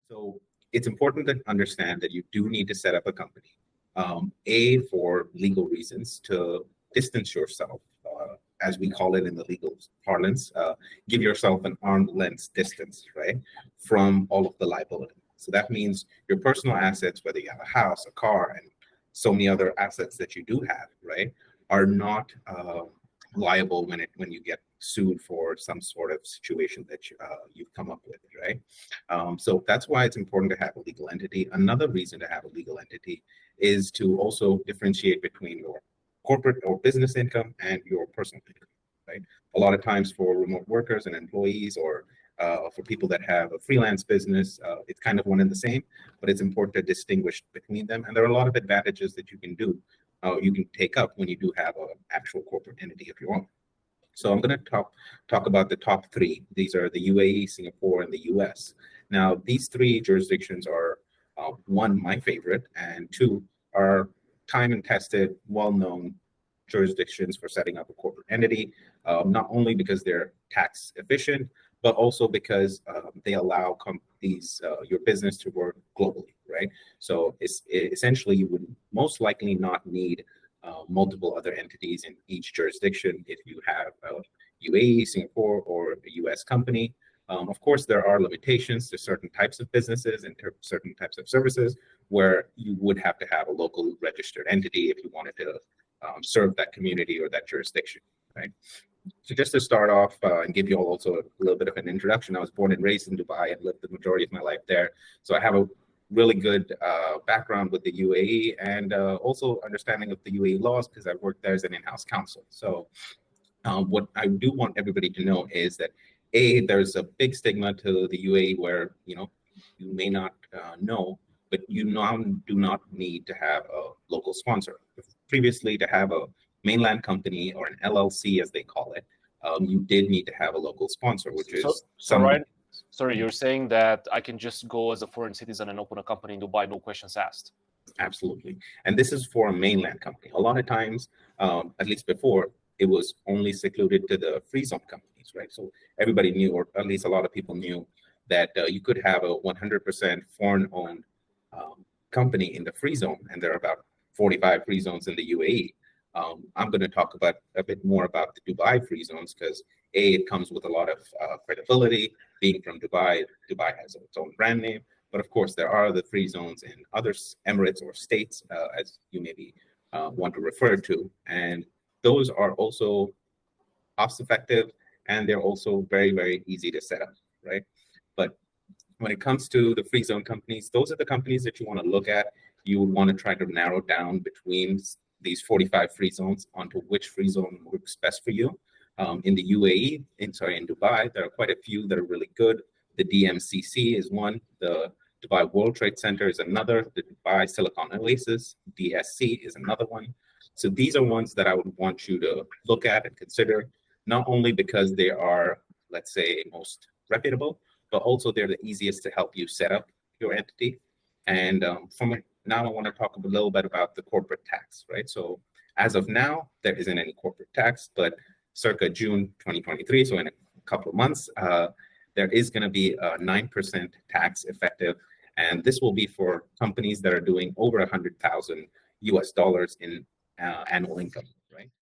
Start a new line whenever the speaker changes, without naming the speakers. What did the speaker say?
So it's important to understand that you do need to set up a company, for legal reasons to distance yourself, as we call it in the legal parlance, give yourself an arm's length distance, right, from all of the liability. So that means your personal assets, whether you have a house, a car, and so many other assets that you do have, right, are not liable when you get sued for some sort of situation that you've come up with, right? So that's why it's important to have a legal entity. Another reason to have a legal entity is to also differentiate between your corporate or business income and your personal income, right? A lot of times for remote workers and employees, or for people that have a freelance business, it's kind of one and the same, but it's important to distinguish between them. And there are a lot of advantages that you can do, you can take up when you do have an actual corporate entity of your own. So I'm going to talk about the top three. These are the UAE, Singapore, and the US. Now, these three jurisdictions are, one, my favorite, and two, are time and tested, well-known jurisdictions for setting up a corporate entity, not only because they're tax efficient, but also because they allow your business to work globally, right? So essentially, you would most likely not need multiple other entities in each jurisdiction if you have a UAE, Singapore, or a US company. Of course, there are limitations to certain types of businesses and certain types of services where you would have to have a local registered entity if you wanted to serve that community or that jurisdiction, right? So just to start off and give you all also a little bit of an introduction, I was born and raised in Dubai and lived the majority of my life there. So I have a really good background with the UAE, and also understanding of the UAE laws because I've worked there as an in-house counsel. So what I do want everybody to know is that there's a big stigma to the UAE where you may not know, but you now do not need to have a local sponsor. Previously, to have a mainland company or an LLC, as they call it, you did need to have a local sponsor, which is
Ryan, sorry, you're saying that I can just go as a foreign citizen and open a company in Dubai, no questions asked.
Absolutely. And this is for a mainland company. A lot of times, at least before, it was only secluded to the free zone companies, right? So everybody knew, or at least a lot of people knew, that you could have a 100% foreign-owned company in the free zone, and there are about 45 free zones in the UAE. I'm going to talk about a bit more about the Dubai free zones because it comes with a lot of credibility. Being from Dubai, Dubai has its own brand name. But of course, there are the free zones in other emirates or states, as you maybe want to refer to. And those are also cost-effective, and they're also very, very easy to set up, right? But when it comes to the free zone companies, those are the companies that you want to look at. You would want to try to narrow down between these 45 free zones onto which free zone works best for you. In the UAE, in Dubai, there are quite a few that are really good. The DMCC is one. The Dubai World Trade Center is another. The Dubai Silicon Oasis, DSC, is another one. So these are ones that I would want you to look at and consider, not only because they are, let's say, most reputable, but also they're the easiest to help you set up your entity. And now I want to talk a little bit about the corporate tax, right? So as of now, there isn't any corporate tax, but circa June 2023, so in a couple of months, there is going to be a 9% tax effective. And this will be for companies that are doing over $100,000 US in annual income, right?